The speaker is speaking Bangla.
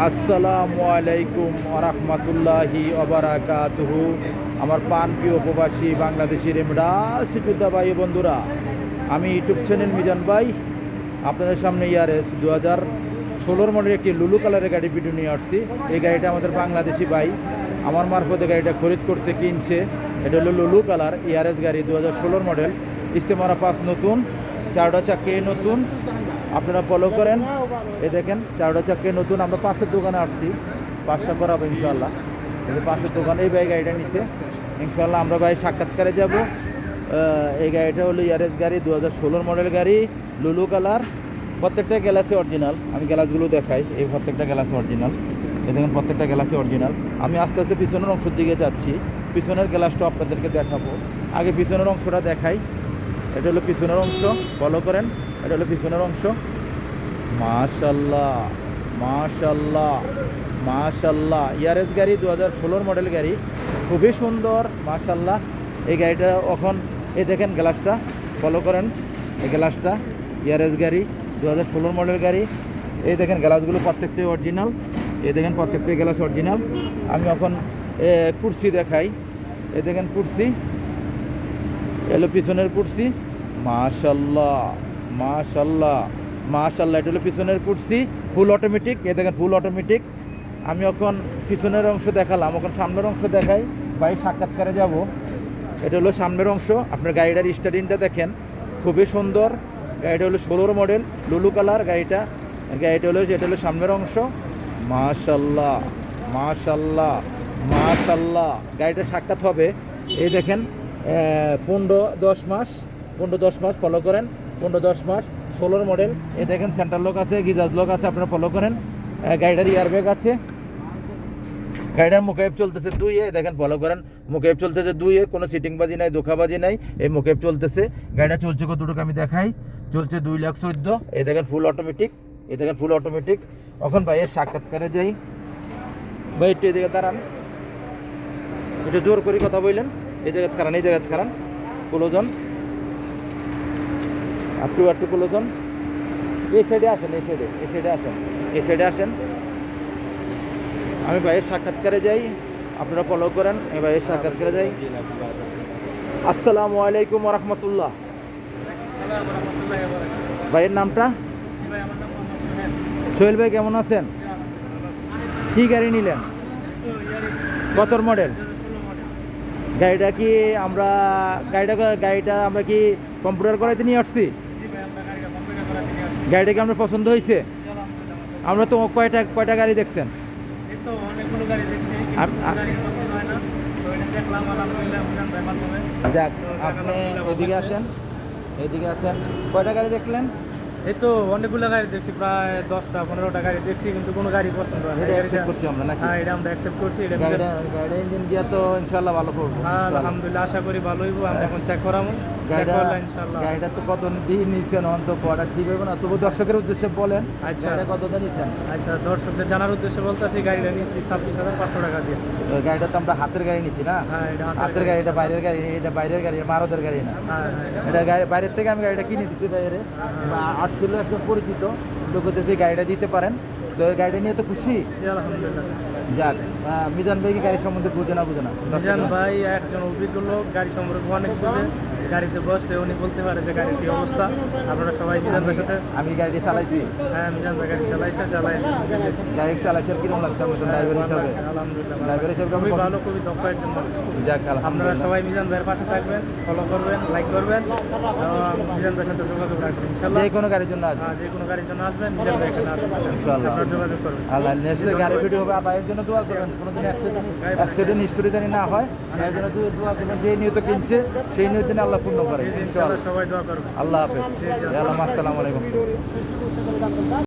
আসসালামু আলাইকুম ওরহমতুল্লাহি ওবারাকাতুহু। আমার প্রিয় প্রবাসী বাংলাদেশি রেমডাস যোদ্ধা ভাই বন্ধুরা, আমি ইউটিউব চ্যানেল মিজান ভাই আপনাদের সামনে ইয়ারএস 2016 মডেলের একটি লুলু কালারের গাড়ি ভিডিও নিয়ে আসছি। এই গাড়িটা আমাদের বাংলাদেশি ভাই আমার মারফতে গাড়িটা খরিদ করছে, কিনছে। এটা হলো লুলু কালার ইয়ারএস গাড়ি 2016 মডেল, ইস্তেমারা 5 নতুন, 4টা চাক্কে নতুন। আপনারা ফলো করেন, এই দেখেন 4টা চাক্কে নতুন। আমরা 5-এর দোকানে আসছি, 5টা করাবো ইনশাল্লাহ। এই 5-এর দোকানে এই ভাই গাড়িটা নিচ্ছে ইনশাল্লাহ। আমরা ভাই সাক্ষাৎকারে যাব। এই গাড়িটা হলো ইয়ারএস গাড়ি 2016 মডেল গাড়ি, লুলু কালার। প্রত্যেকটা গ্যালাসি অরিজিনাল। আমি গ্যালাসগুলো দেখাই, এই প্রত্যেকটা গ্যালাসি অরিজিনাল। এই দেখেন প্রত্যেকটা গ্যালাসি অরিজিনাল। আমি আস্তে আস্তে পিছনের অংশের দিকে যাচ্ছি, পিছনের গ্যালাসটা আপনাদেরকে দেখাবো। আগে পিছনের অংশটা দেখাই। এটা হলো পিছনের অংশ, ফলো করেন। এটা হলো পিছনের অংশ। মাশাল্লাহ মাশাল্লাহ মাশাল্লাহ, ইয়ারএস গাড়ি 2016 মডেল গাড়ি, খুবই সুন্দর মাশাল্লাহ। এই গাড়িটা এখন এই দেখেন গ্লাসটা, ফলো করেন। এই গ্লাসটা ইয়ারএস গাড়ি 2016 মডেল গাড়ি। এই দেখেন গ্লাসগুলো প্রত্যেকটাই অরিজিনাল। এই দেখেন প্রত্যেকটাই গ্লাস অরিজিনাল। আমি এখন কুরসি দেখাই। এই দেখেন কুরসি, এলো পিছনের কুরসি। মাশাল্লাহ মাশাল্লাহ মাশাল্লাহ, এটা হলো পিছনের কুরসি, ফুল অটোমেটিক। এই দেখেন ফুল অটোমেটিক। আমি এখন পিছনের অংশ দেখালাম, এখন সামনের অংশ দেখাই। ভাই সাক্ষাৎকারে যাব। এটা হলো সামনের অংশ। আপনার গাড়িটার স্টার্টিংটা দেখেন, খুবই সুন্দর। গাড়িটা হলো 16 মডেল লুলু কালার গাড়িটা। গাড়িটা হলো, এটা হলো সামনের অংশ। মাশাল্লাহ মাশাল্লাহ মাশাল্লাহ, গাড়িটা সাক্ষাৎ হবে। এই দেখেন 15-10 মাস, 15-10 মাস, ফলো করেন। 15-10 মাস, 16 মডেল। এই দেখেন সেন্টার লক আছে, গিজাজ লক আছে, আপনারা ফলো করেন। গাড়িটার এয়ারব্যাগ আছে। গাড়িটার মুকেব চলতেছে 2-এ, দেখেন ফলো করেন। মুকেব চলতেছে 2-এ, কোনো সিটিংবাজি নাই, ধোকাবাজি নাই। এই মুকেব চলতেছে। গাড়িটা চলছে কতটুকু আমি দেখাই। চলছে 2,14,000। এই দেখেন ফুল অটোমেটিক। এই দেখেন ফুল অটোমেটিক। এখন ভাইয়ের সাক্ষাৎকারে যাই। ভাই একটু এই দিকে দাঁড়ান, একটু জোর করে কথা বললেন। এই জায়গায় খারান, এই জায়গায় খারান। ক্লোজন একটু ক্লোজন। এই সাইডে আসেন, এই সাইডে আসেন, এই সাইডে আসেন। আমি ভাইয়ের সাক্ষাৎকারে যাই, আপনারা ফলো করেন। আমি ভাইয়ের সাক্ষাৎকারে যাই। আসসালামু আলাইকুম ওরহমতুল্লাহ। ভাইয়ের নামটা? সোহেল ভাই, কেমন আছেন? কি গাড়ি নিলেন? কত মডেল গাড়িটা? কি আমরা গাড়িটা আমরা কি কম্পিউটার করাইতে নিয়ে আসছি? গাড়িটা কি আপনার পছন্দ হয়েছে? আমরা তো কয়টা গাড়ি দেখছেন? যাক, আপনি এদিকে আসেন, এদিকে আসেন। কয়টা গাড়ি দেখলেন? এই তো অনেকগুলো গাড়ি দেখছি, প্রায় 10টা-15টা গাড়ি দেখছি, কিন্তু কোনো গাড়ি পছন্দ হয় না। এটা অ্যাকসেপ্ট করছি আমরা নাকি? হ্যাঁ, এটা আমরা অ্যাকসেপ্ট করছি। এটা গাড়িটা ইঞ্জিন গিয়া তো ইনশাআল্লাহ ভালো করবো। হ্যাঁ, আলহামদুলিল্লাহ, আশা করি ভালো হইব। আমরা এখন চেক করাবো, চেক করলে ইনশাআল্লাহ। গাড়িটা তো কত দিয়ে নিছেন, অন্ত কোয়াটা ঠিক হবে না। তবু দর্শকের উদ্দেশ্যে বলেন, আচ্ছা গাড়িটা কত দিয়ে নিছেন? আচ্ছা, দর্শকদের জানার উদ্দেশ্যে বলতেছি, গাড়িটা নিচ্ছি 26,500 টাকা দিয়ে। গাড়িটা তো আমরা হাতের গাড়ি নিছি না? হ্যাঁ, এটা হাতের গাড়ি, এটা বাইরের গাড়ি। এটা বাইরের গাড়ি, মারদের গাড়ি না। হ্যাঁ, এটা গাড়ি বাইরের থেকে আমি গাড়িটা কিনে দিচ্ছি বাইরে। আর ছিল একদম পরিচিত, তো করতেছি গাড়িটা দিতে পারেন। তো গাড়িটা নিয়ে তো খুশি? জি, আলহামদুলিল্লাহ। যাক, মিজান ভাই কি গাড়ির সম্বন্ধে বুঝে না? মিজান ভাই একজন অভিজ্ঞ লোক, গাড়ি সম্পর্কে অনেক বুঝে। গাড়িতে বসলে উনি বলতে পারে যে গাড়ির কি অবস্থা। আপনারা সবাই মিজান ভাইয়ের সাথে। আমি গাড়ি চালাইছি। হ্যাঁ, মিজান ভাই গাড়ি চালাইছে। গাড়ি চালাইছে, কিরকম লাগছে? আমি তো ড্রাইভার হিসাবে, আলহামদুলিল্লাহ ড্রাইভার হিসাবে খুবই ভালো, খুবই দক্ষ একজন মানুষ। যাক, আপনারা আলহামদুলিল্লাহ। সবাই মিজান ভাইয়ের পাশে থাকবেন, ফলো করবেন, লাইক করবেন, মিজান ভাইয়ের সাথে যোগাযোগ রাখবেন ইনশাআল্লাহ। যে কোনো গাড়ির জন্য আসবেন। হ্যাঁ, যে কোনো গাড়ির জন্য আসবেন, মিজান ভাই এখানে আসবেন ইনশাআল্লাহ। আপনারা যোগাযোগ করবেন। আল্লাহ, নেক্সট গাড়ি ভিডিও হবে। ভাইয়ের জন্য দোয়া করবেন, কোনোদিন অ্যাক্সিডেন্ট হিস্টোরি জানি না হয়। ভাইয়ের জন্য দোয়া করবেন, যে নিয়ত কিনছে সেই নিয়ত যেন আল্লাহ পূর্ণ করে। ইনশাআল্লাহ সবাই দোয়া করবেন। আল্লাহ হাফেজ। আসসালামু আলাইকুম।